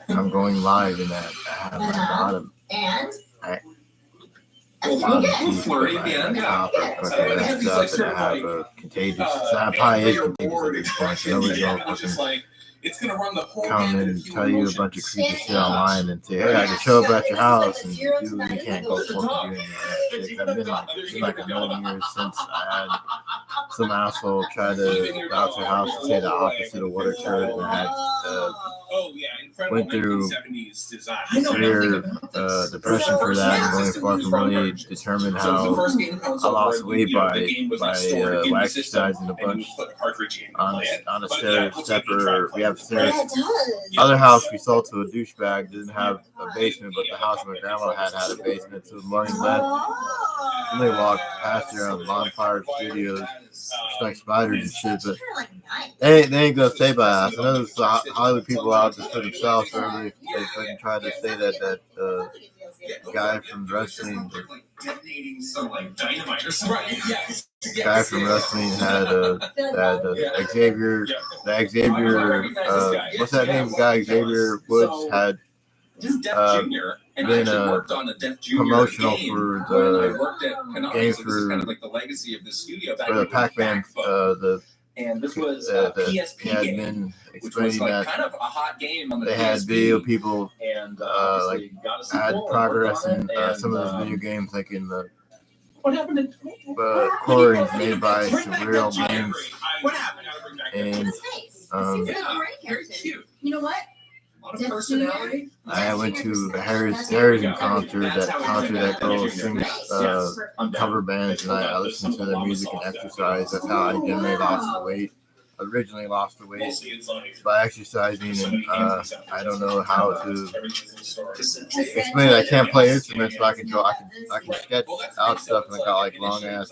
I'm going live in that. I have my bottom. And I bottom teeth Flurry my again. top are fucking messed up, and I have a contagious. That probably is contagious at this point. So nobody's gonna fucking it's gonna run the whole come gamut of and human tell you a emotions. bunch of creepy shit online and say, hey, I can show up at your house and you can't go fucking do any of that shit. I've been like a million years since I had some asshole try to bounce your house and say the opposite of what occurred, and I had went through severe depression for that, and going far from really determine how I lost weight by exercising a bunch on a stepper. We have stairs. Other house we sold to a douchebag didn't have a basement, but the house my grandma had a basement. So the morning left, and they walked past here on Bonfire Studios, like spiders and shit, but they ain't gonna stay by us. I know there's Hollywood people out just for themselves, so they fucking try to say that guy from wrestling. Guy from wrestling had Xavier. The Xavier, what's that name? The guy Xavier Woods had been promotional for the games for the Pac-Man. And this was PSP had been explaining that kind of a hot game on the they had video people and like had progress in some of those video games, like in the colorings made by Surreal Games. What happened? And very cute. You know what? A lot of personality. I went to a Harrison concert. That girl sings cover bands, and I listened to their music and exercise. That's how I generally lost the weight. Originally lost the weight by exercising, and I don't know how to explain it. I can't play instruments, but I can draw. I can sketch out stuff, and I got like long ass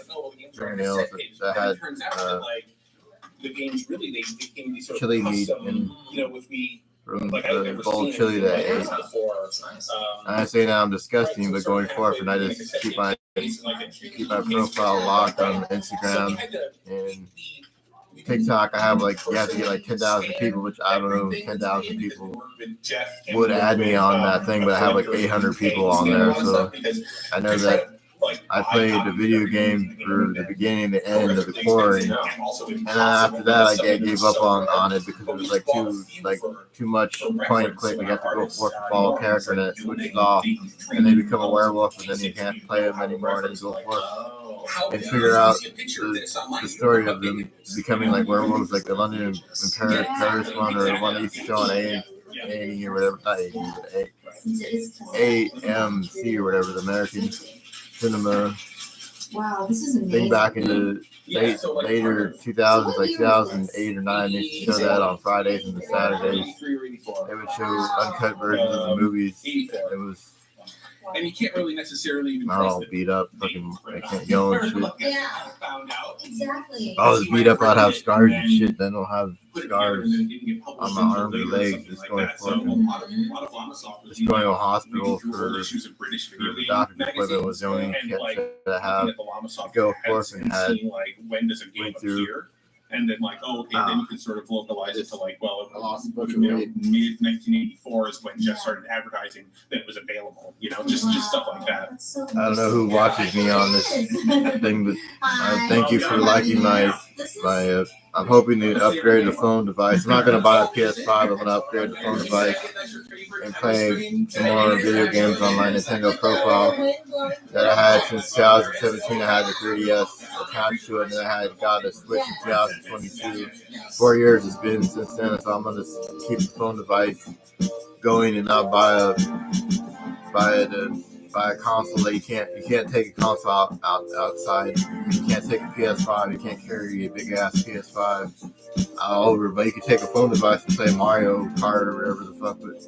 fingernails that had chili meat and from the bowl chili that I ate. I say now I'm disgusting, but going forward, and I just keep my profile locked on Instagram and TikTok. I have you have to get like 10,000 people, which I don't know if 10,000 people would add me on that thing, but I have like 800 people on there. So I know that I played the video game for the beginning and the end of the pouring, and then after that I gave up on it because it was too much point and click. You have to go forth and follow a character, and then it switches off, and they become a werewolf, and then you can't play them anymore, and then you go forth and figure out the story of them becoming like werewolves, like the London and Paris one, or the one they used to show on A&E or whatever, not A&E, but AMC or whatever, the American cinema. Wow, this is amazing. Thing back in the later 2000s, like 2008 or 9, they used to show that on Fridays and the Saturdays. They would show uncut versions of the movies. It was and you can't really necessarily even not all beat up, fucking I can't yell and shit. Yeah, exactly. If I was beat up, I'd have scars and shit. Then I'll have scars on my arms or legs, just going fucking, just going to a hospital for the doctor's appointment was the only shit that I have to go forth and had went through. And then then you can sort of localize it to I lost a bunch of weight. Mid 1984 is when Jeff started advertising that it was available. Just stuff like that. I don't know who watches me on this thing, but thank you for liking my. I'm hoping to upgrade the phone device. I'm not going to buy a PS5. I'm going to upgrade the phone device and play some more video games on my Nintendo profile that I had since 2017. I had the 3DS attached to it, and then I had got a Switch in 2022. 4 years it's been since then, so I'm going to keep the phone device going and not buy a console that you can't take a console outside. You can't take a PS5. You can't carry a big ass PS5 over, but you can take a phone device and play Mario Kart or whatever the fuck. But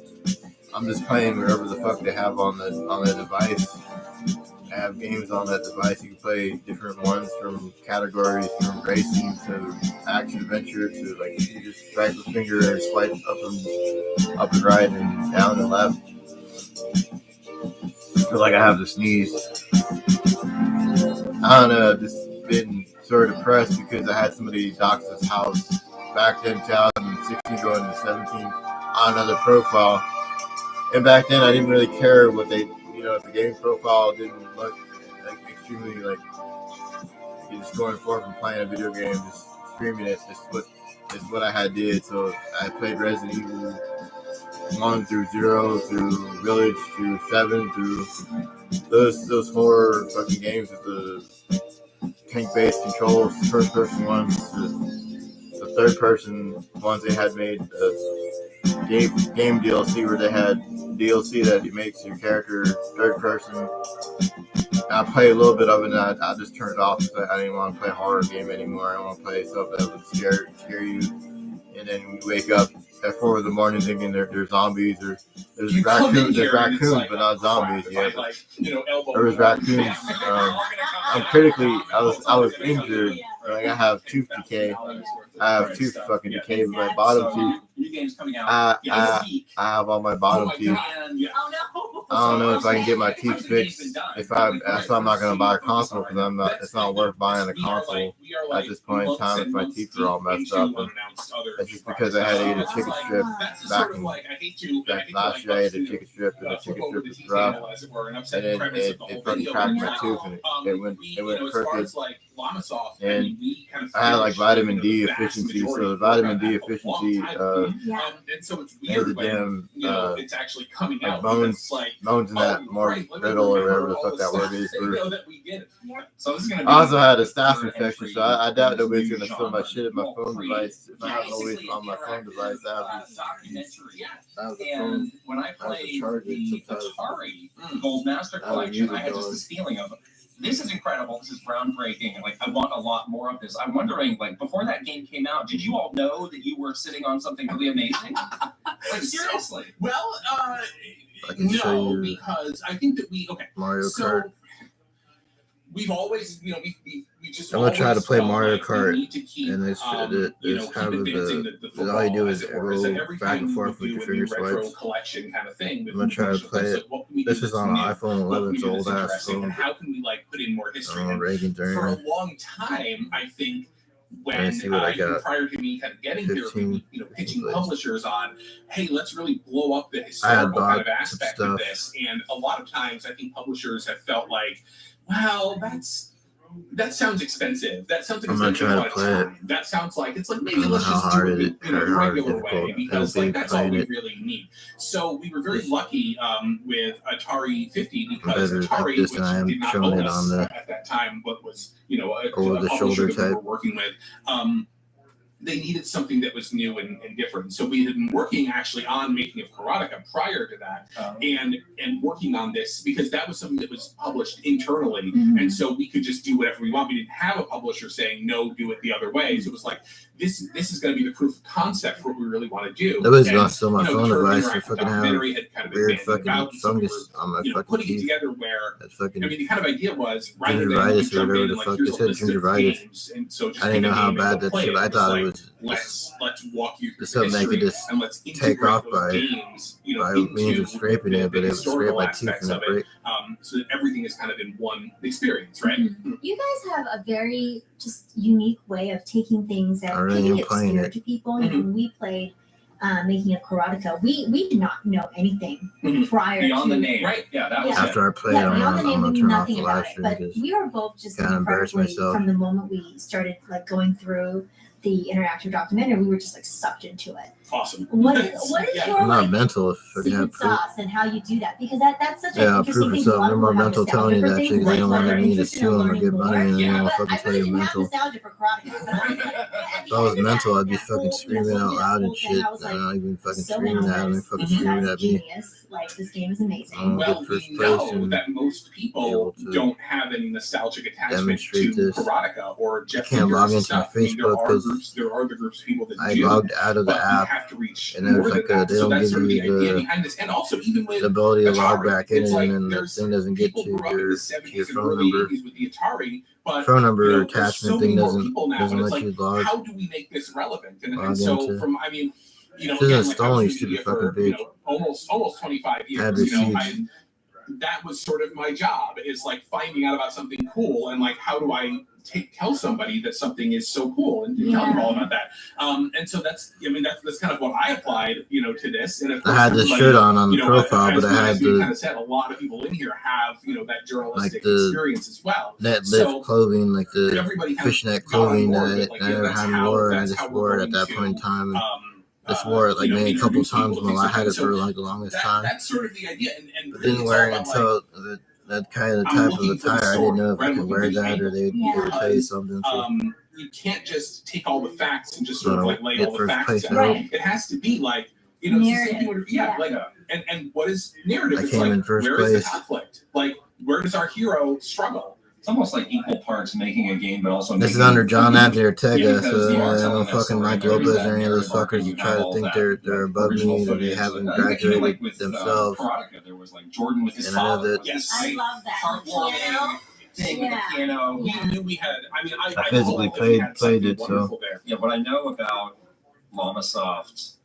I'm just playing whatever the fuck they have on the device. I have games on that device. You can play different ones from categories from racing to action adventure to you just drag the finger and swipe up and right and down and left. I feel like I have to sneeze. I don't know, I've just been sort of depressed because I had somebody dox this house back in 2016 going to 17. on another profile. And back then, I didn't really care what they, if the game profile didn't look like extremely like you're just going forth and playing a video game, just streaming it. Is what I had did. So I played Resident Evil 1 through 0 through Village through 7 through those 4 fucking games with the tank-based controls, first-person ones, the third-person ones they had made. Game DLC where they had DLC that makes your character third person. I played a little bit of it and I just turned it off. I didn't want to play a horror game anymore. I want to play stuff that would scare you. And then you wake up at 4 in the morning thinking there's zombies or there's raccoons, but not zombies. Yeah, there was raccoons. I was injured. Like I have tooth decay. I have tooth fucking decay with my bottom teeth. I have all my bottom teeth. I don't know if I can get my teeth fixed. That's why I'm not gonna buy a console because it's not worth buying a console at this point in time if my teeth are all messed up. And that's just because I had to eat a chicken strip back last year. I ate a chicken strip and the chicken strip was rough, and it fucking cracked my tooth and it went crooked. And I had like vitamin D efficiency, so the vitamin D efficiency made the damn like bones in that more brittle or whatever the fuck that word is. I also had a staph infection, so I doubt nobody's gonna steal my shit at my phone device. If I have always on my phone device, I have the phone. When I played the Atari Gold Master Collection, I had just this feeling of, this is incredible. This is groundbreaking. And I want a lot more of this. I'm wondering, before that game came out, did you all know that you were sitting on something really amazing? Seriously? Well, no, because I think that Mario Kart. We've always, we just. I'm gonna try to play Mario Kart, and this all you do is go back and forth with your finger swipes. Collection kind of thing. I'm gonna try to play it. This is on an iPhone 11, it's old ass phone. How can we put in more history? For a long time, I think. When prior to me kind of getting 15, here, pitching publishers on, hey, let's really blow up the historical kind of aspect of this. And a lot of times, I think publishers have felt like, well, that sounds expensive. That sounds expensive. I'm gonna try to play it. That sounds like it's like maybe let's just do it in a regular way because that's all we really need. So we were very lucky with Atari 50 because Atari, which did not own us at that time, but was a publisher that we were working with. They needed something that was new and different. So we had been working actually on Making of Karateka prior to that, and working on this because that was something that was published internally, and so we could just do whatever we want. We didn't have a publisher saying no, do it the other way. So it was like this is going to be the proof of concept for what we really want to do. Nobody's gonna steal my phone device for fucking having weird fucking fungus on my fucking putting teeth. It together where the kind of idea was gingivitis or whatever the fuck they said, gingivitis. And so I didn't know how bad that shit. I thought it was. Let's walk you through something they could just take off by means of scraping it, but it would scrape my teeth and it break. So that everything is kind of in one experience, right? You guys have a very just unique way of taking things that can get scared to people. When we played Making of Karateka, we did not know anything prior beyond to the name, right? Yeah, that was after I played. Beyond the name, we knew turn off the nothing live about it. stream But because we were both just kinda embarrassed incredibly myself. from the moment we started going through the interactive documentary. We were just sucked into it. Awesome. What is your I'm not mental if I can have secret proof. sauce and how you do that? Because that's such an Yeah, interesting prove thing. yourself. A lot of Remember people have mental telling you that nostalgia shit. for They don't want things, me to like sue them or get money and then they'll but fucking I tell really you didn't have mental. nostalgia for Karateka. But I was like, If I was mental, I'd be fucking screaming out loud and shit. I'm not even fucking screaming at them, fucking screaming at me. Like, this game is amazing. Well, we know that most people don't have any nostalgic attachment to Karateka or Jeff. I can't log into my Facebook because there are the groups of people that I do, logged out of the but app, we have to reach and then it's like they don't give you and also even with the ability to log Atari, back in, it's like and then the thing doesn't get to people grew up in the your 70s and phone early number. 80s with the Atari, but Phone number there's attachment so thing many more doesn't people now, and it's let you log. how do we make this relevant? And Log so into- from This isn't stolen, you stupid fucking bitch. Almost 25 Had years. receipts. that was sort of my job, is like finding out about something cool and like how do I tell somebody that something is so cool and tell them all about that. And so that's kind of what I applied, to this. And of course, I had this shirt on the profile, but I had to kind of said a lot of people in here have that journalistic experience as well. Net lift clothing, like the fishnet clothing that I never had wore, and I just wore it at that point in time. Just wore it like maybe a couple times when I had it for like the longest time. That's sort of the idea, but didn't wear it until that kind of the type of attire. I didn't know if I could wear that or they would tell you something. So. You can't just take all the facts and just sort of like lay all the facts out. Right. It has to be like, narrative. And what is narrative? I it's came like, in first where place. is the conflict? Like, where does our hero struggle? It's almost like equal parts making a game, but also this is under John Abney Ortega, so no fucking Mike Lopez or any of those fuckers who try to think they're above me or they haven't graduated themselves. There was like Jordan with his and I know that I love that. Piano. Thing with the piano. We knew we had. I physically played it, so Yeah, what I know about Llama Soft